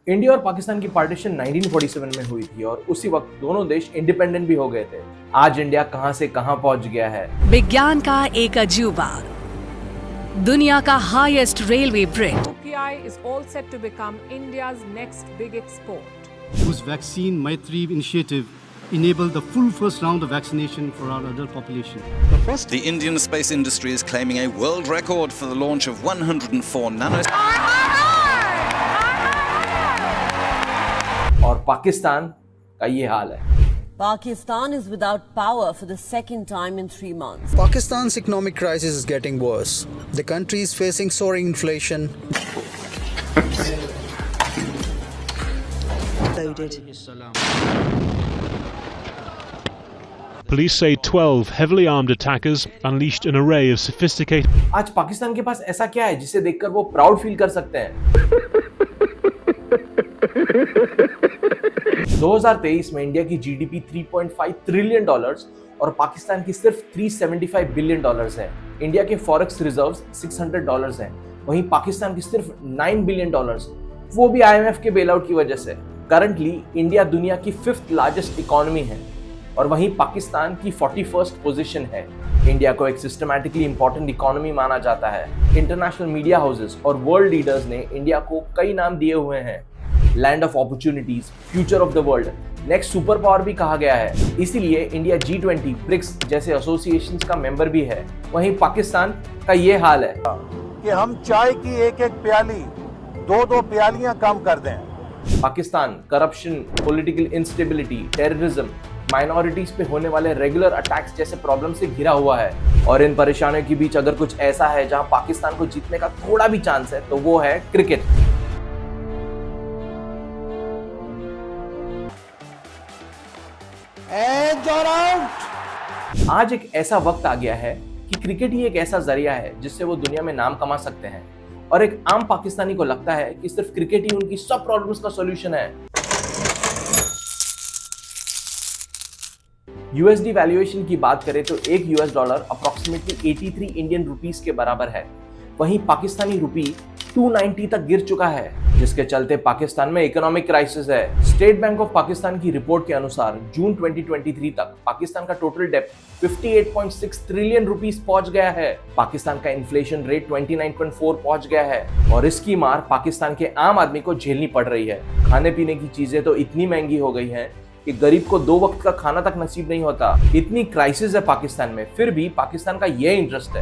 India और पाकिस्तान की partition 1947 में हुई थी और उसी वक्त दोनों देश इंडिपेंडेंट भी हो गए थे। आज इंडिया कहां से कहां पहुंच गया है। विज्ञान का एक अजूबा, दुनिया का highest railway bridge, UPI is all set to become India's next big export. whose vaccine Maitri initiative enabled the full first round of vaccination for our adult population. The Indian space industry is claiming a world record for the launch of 104 और पाकिस्तान का ये हाल है। Pakistan is without power for the second time in 3 months. Pakistan's economic crisis is getting worse. The country is facing soaring inflation. Police say 12 heavily armed attackers unleashed an array of sophisticated. आज पाकिस्तान के पास ऐसा क्या है जिसे देखकर वो proud feel कर सकते हैं। 2023 में इंडिया की जीडीपी 3.5 ट्रिलियन डॉलर्स और पाकिस्तान की सिर्फ 375 बिलियन डॉलर्स है। इंडिया के फॉरेक्स रिजर्व्स 600 डॉलर्स हैं, वहीं पाकिस्तान की सिर्फ 9 बिलियन डॉलर्स, वो भी आईएमएफ के बेलआउट की वजह से। करंटली इंडिया दुनिया की 5th लार्जेस्ट इकोनॉमी है और वहीं पाकिस्तान की 41st पोजीशन है। इंडिया को एक सिस्टमैटिकली इंपॉर्टेंट इकोनॉमी माना जाता है। इंटरनेशनल मीडिया हाउसेस और वर्ल्ड लीडर्स ने इंडिया को कई नाम दिए हुए हैं। Land of opportunities, future of the world, next super power भी कहा गया है। इसीलिए इंडिया G20, ब्रिक्स जैसे एसोसिएशंस का मेंबर भी है। वहीं पाकिस्तान का ये हाल है कि हम चाय की एक एक प्याली 2-2 प्यालियां कम कर दें। Pakistan corruption, political instability, terrorism, minorities पे होने वाले रेगुलर अटैक्स जैसे प्रॉब्लम से घिरा हुआ है। और इन परेशानियों के बीच अगर कुछ ऐसा है जहां पाकिस्तान को जीतने का थोड़ा भी चांस है तो वो है क्रिकेट। आज एक ऐसा वक्त आ गया है कि क्रिकेट ही एक ऐसा जरिया है जिससे वो दुनिया में नाम कमा सकते हैं और एक आम पाकिस्तानी को लगता है कि सिर्फ क्रिकेट ही उनकी सब प्रॉब्लम्स का सॉल्यूशन है। यूएसडी वैल्यूएशन की बात करें तो एक US dollar approximately 83 Indian rupees के बराबर है। वहीं पाकिस्तानी रुपी 290 तक गिर चुका है, जिसके चलते पाकिस्तान में इकोनॉमिक क्राइसिस है। स्टेट बैंक ऑफ पाकिस्तान की रिपोर्ट के अनुसार जून 2023 तक पाकिस्तान का टोटल डेब्ट 58.6 ट्रिलियन रुपीस पहुंच गया है। पाकिस्तान का इन्फ्लेशन रेट 29.4 पहुंच गया है और इसकी मार पाकिस्तान के आम आदमी को झेलनी पड़ रही है। खाने पीने की चीजें तो इतनी महंगी हो गई हैं कि गरीब को 2 वक्त का खाना तक नसीब नहीं होता। इतनी क्राइसिस है पाकिस्तान में, फिर भी पाकिस्तान का ये इंटरेस्ट है।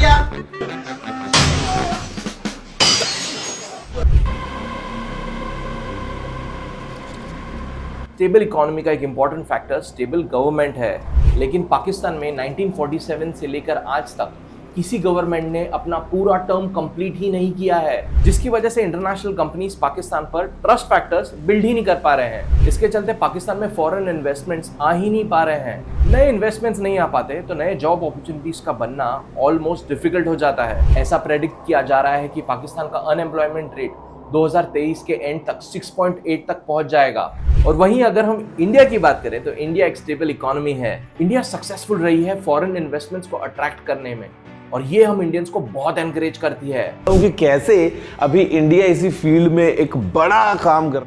स्टेबल इकोनॉमी का एक इंपॉर्टेंट फैक्टर स्टेबल गवर्नमेंट है, लेकिन पाकिस्तान में 1947 से लेकर आज तक किसी गवर्नमेंट ने अपना पूरा टर्म कंप्लीट ही नहीं किया है, जिसकी वजह से इंटरनेशनल कंपनीज पाकिस्तान पर ट्रस्ट फैक्टर्स बिल्ड ही नहीं कर पा रहे हैं। इसके चलते पाकिस्तान में फॉरेन इन्वेस्टमेंट्स आ ही नहीं पा रहे हैं। नए इन्वेस्टमेंट्स नहीं आ पाते तो नए जॉब अपॉर्चुनिटीज का बनना ऑलमोस्ट डिफिकल्ट हो जाता है। ऐसा प्रेडिक्ट किया जा रहा है कि पाकिस्तान का अनएम्प्लॉयमेंट रेट 2023 के एंड तक 6.8 तक पहुंच जाएगा। और वहीं अगर हम इंडिया की बात करें तो इंडिया एक स्टेबल इकोनॉमी है। इंडिया सक्सेसफुल रही है फॉरेन इन्वेस्टमेंट्स को अट्रैक्ट करने में और ये हम इंडियंस को बहुत एनकरेज करती है। क्योंकि कैसे अभी इंडिया इसी फील्ड में एक बड़ा काम कर,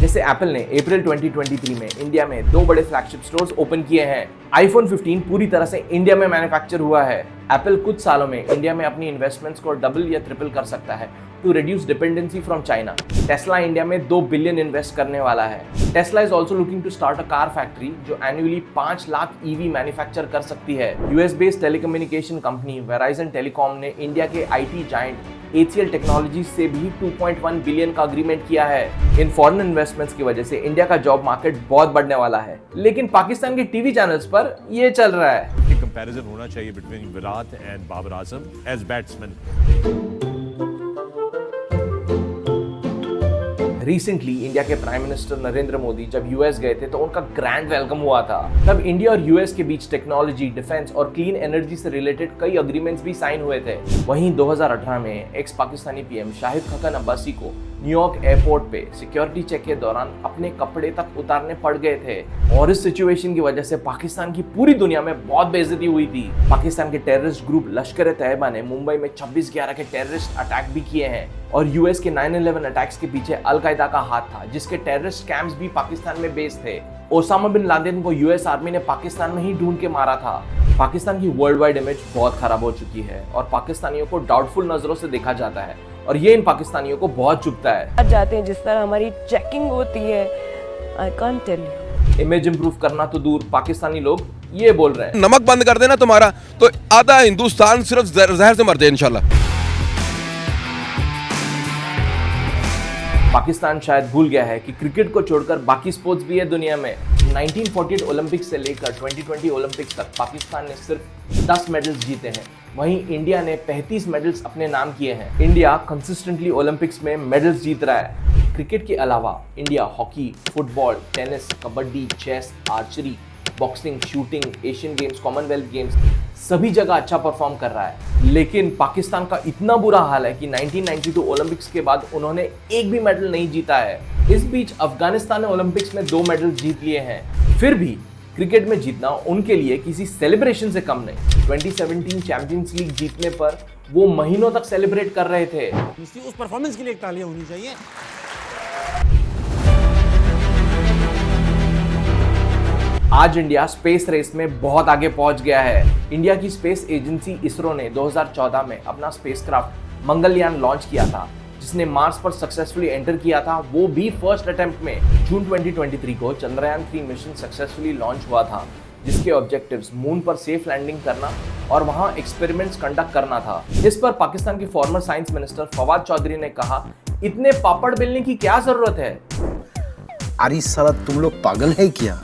जैसे एप्पल ने अप्रैल 2023 में इंडिया में 2 बड़े फ्लैगशिप स्टोर्स ओपन किए हैं। आईफोन 15 पूरी तरह से इंडिया में मैन्युफैक्चर हुआ है। एप्पल कुछ सालों में इंडिया में अपनी इन्वेस्टमेंट्स को डबल या ट्रिपल कर सकता है to reduce dependency from China. Tesla India में 2 बिलियन इन्वेस्ट करने वाला है। Tesla is also looking to start a car factory जो एनुअली 5 लाख ईवी मैन्युफैक्चर कर सकती है। US based telecommunication company Verizon telecom ने इंडिया के आईटी जायंट HCL टेक्नोलॉजी से भी 2.1 बिलियन का अग्रीमेंट किया है। इन फॉरेन इन्वेस्टमेंट्स की वजह से इंडिया का जॉब मार्केट बहुत बढ़ने वाला है, लेकिन पाकिस्तान के टीवी चैनल्स पर ये चल रहा है। कंपैरिजन होना चाहिए between Virat and Babar Azam as batsman. Recently India के प्राइम मिनिस्टर नरेंद्र मोदी जब यूएस गए थे तो उनका ग्रैंड वेलकम हुआ था। तब इंडिया और यूएस के बीच टेक्नोलॉजी, डिफेंस और क्लीन एनर्जी से रिलेटेड कई अग्रीमेंट्स भी साइन हुए थे। वहीं 2018 में एक्स पाकिस्तानी पीएम शाहिद खकन अब्बासी को न्यूयॉर्क एयरपोर्ट पे सिक्योरिटी चेक के दौरान अपने कपड़े तक उतारने पड़ गए थे और इस सिचुएशन की वजह से पाकिस्तान की पूरी दुनिया में बहुत बेइज्जती हुई थी। पाकिस्तान के टेररिस्ट ग्रुप लश्कर-ए-तैयबा ने मुंबई में 26/11 के टेररिस्ट अटैक भी किए हैं और यूएस के 9/11 अटैक्स के पीछे अल-कायदा का हाथ था, जिसके टेररिस्ट कैंप्स भी पाकिस्तान में बेस्ड थे। ओसामा बिन लादेन को यूएस आर्मी ने पाकिस्तान में ही ढूंढ के मारा था। पाकिस्तान की वर्ल्ड वाइड इमेज बहुत खराब हो चुकी है और पाकिस्तानियों को डाउटफुल नजरों से देखा जाता है और ये इन पाकिस्तानियों को बहुत चुभता है। जाते हैं जिस तरह हमारी चेकिंग होती है, I can't tell you. Image improve करना तो दूर, पाकिस्तानी लोग ये बोल रहे हैं, नमक बंद कर देना तुम्हारा तो आधा हिंदुस्तान सिर्फ जहर से मर जाए इंशाल्लाह। पाकिस्तान शायद भूल गया है कि क्रिकेट को छोड़कर बाकी स्पोर्ट्स भी है दुनिया में। 1948 ओलंपिक्स से लेकर 2020 ओलंपिक्स तक पाकिस्तान ने सिर्फ 10 मेडल्स जीते हैं, वहीं इंडिया ने 35 मेडल्स अपने नाम किए हैं। इंडिया कंसिस्टेंटली ओलंपिक्स में मेडल्स जीत रहा है। क्रिकेट के अलावा India hockey, football, tennis, kabaddi, chess, archery, boxing, shooting, Asian games, Commonwealth games सभी जगह अच्छा परफॉर्म कर रहा है। लेकिन पाकिस्तान का इतना बुरा हाल है कि 1992 ओलंपिक्स के बाद उन्होंने एक भी मेडल नहीं जीता है। इस बीच अफगानिस्तान ने ओलंपिक्स में 2 मेडल जीत लिए हैं। फिर भी क्रिकेट में जीतना उनके लिए किसी सेलिब्रेशन से कम नहीं। 2017 चैंपियंस लीग जीतने पर वो महीनों तक सेलिब्रेट कर रहे थे। उस परफॉर्मेंस के लिए एक तालियां होनी चाहिए। आज इंडिया स्पेस रेस में बहुत आगे पहुंच गया है। इंडिया की स्पेस एजेंसी इसरो ने 2014 में अपना स्पेसक्राफ्ट मंगलयान लॉन्च किया था, जिसने मार्स पर सक्सेसफुली एंटर किया था, वो भी फर्स्ट अटेम्प्ट में। जून 2023 को चंद्रयान 3 मिशन सक्सेसफुली लॉन्च हुआ था, जिसके ऑब्जेक्टिव्स मून पर सेफ लैंडिंग करना और वहां एक्सपेरिमेंट्स कंडक्ट करना था। इस पर पाकिस्तान के former science minister Fawad Chaudhry ने कहा, इतने पापड़ बेलने की क्या जरूरत है? अरे साला तुम लोग पागल है क्या?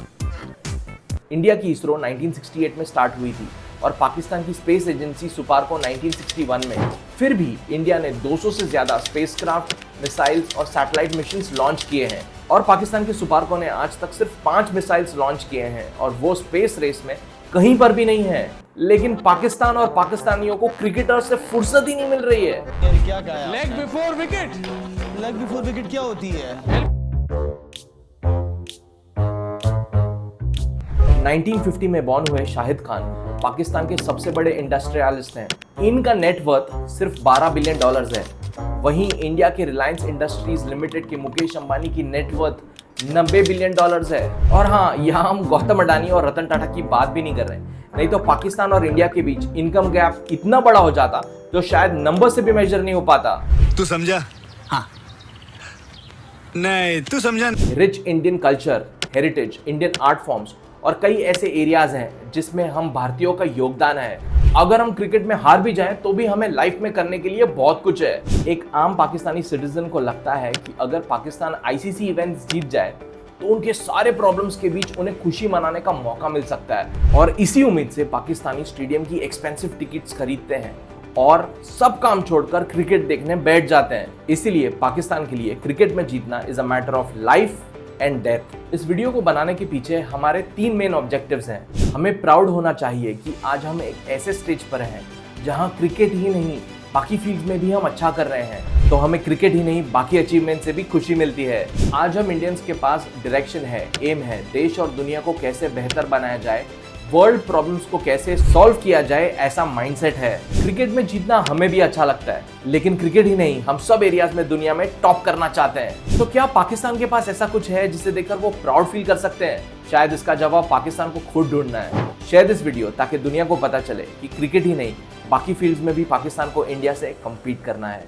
इंडिया की इसरो 1968 में स्टार्ट हुई थी और पाकिस्तान की स्पेस एजेंसी सुपार्को 1961 में। फिर भी इंडिया ने 200 से ज्यादा स्पेसक्राफ्ट, मिसाइल्स और सैटेलाइट मिशंस लॉन्च किए हैं और पाकिस्तान के सुपार्को ने आज तक सिर्फ 5 मिसाइल्स लॉन्च किए हैं और वो स्पेस रेस में कहीं पर भी नहीं है। लेकिन पाकिस्तान और पाकिस्तानियों को क्रिकेटर से फुर्सत ही नहीं मिल रही है। क्या कहा? Leg before wicket. Leg before wicket क्या होती है? 1950 में बॉर्न हुए शाहिद खान पाकिस्तान के सबसे बड़े इंडस्ट्रियलिस्ट हैं। इनका नेटवर्थ सिर्फ $12 बिलियन है। वहीं इंडिया के रिलायंस इंडस्ट्रीज लिमिटेड के मुकेश अंबानी की नेटवर्थ $90 बिलियन है। और हाँ, यहाँ हम गौतम अडानी और रतन टाटा की बात भी नहीं कर रहे, नहीं तो पाकिस्तान और इंडिया के बीच इनकम गैप इतना बड़ा हो जाता जो शायद नंबर से भी मेजर नहीं हो पाता। तू समझा? हाँ। नहीं, तू समझा? Rich Indian culture, heritage, Indian art forms और कई ऐसे एरियाज हैं जिसमें हम भारतीयों का योगदान है। अगर हम क्रिकेट में हार भी जाएं तो भी हमें लाइफ में करने के लिए बहुत कुछ है। एक आम पाकिस्तानी सिटीजन को लगता है कि अगर पाकिस्तान आईसीसी इवेंट्स जीत जाए तो उनके सारे प्रॉब्लम्स के बीच उन्हें खुशी मनाने का मौका मिल सकता है और इसी उम्मीद से पाकिस्तानी स्टेडियम की एक्सपेंसिव टिकट्स खरीदते हैं और सब काम छोड़कर क्रिकेट देखने बैठ जाते हैं। इसीलिए पाकिस्तान के लिए क्रिकेट में जीतना is a matter of life and death. इस वीडियो को बनाने के पीछे हमारे 3 मेन ऑब्जेक्टिव्स हैं। हमें प्राउड होना चाहिए कि आज हम एक ऐसे स्टेज पर हैं जहां क्रिकेट ही नहीं बाकी फील्ड्स में भी हम अच्छा कर रहे हैं, तो हमें क्रिकेट ही नहीं बाकी अचीवमेंट से भी खुशी मिलती है। आज हम इंडियंस के पास डायरेक्शन है, एम है, देश और दुनिया को कैसे बेहतर बनाया जाए, वर्ल्ड प्रॉब्लम्स को कैसे सॉल्व किया जाए, ऐसा माइंडसेट है। क्रिकेट में जीतना हमें भी अच्छा लगता है, लेकिन क्रिकेट ही नहीं, हम सब एरियाज में दुनिया में टॉप करना चाहते हैं। तो क्या पाकिस्तान के पास ऐसा कुछ है जिसे देखकर वो प्राउड फील कर सकते हैं? शायद इसका जवाब पाकिस्तान को खुद ढूंढना है। शेयर दिस वीडियो ताकि दुनिया को पता चले कि क्रिकेट ही नहीं बाकी फील्ड्स में भी पाकिस्तान को इंडिया से कम्पीट करना है।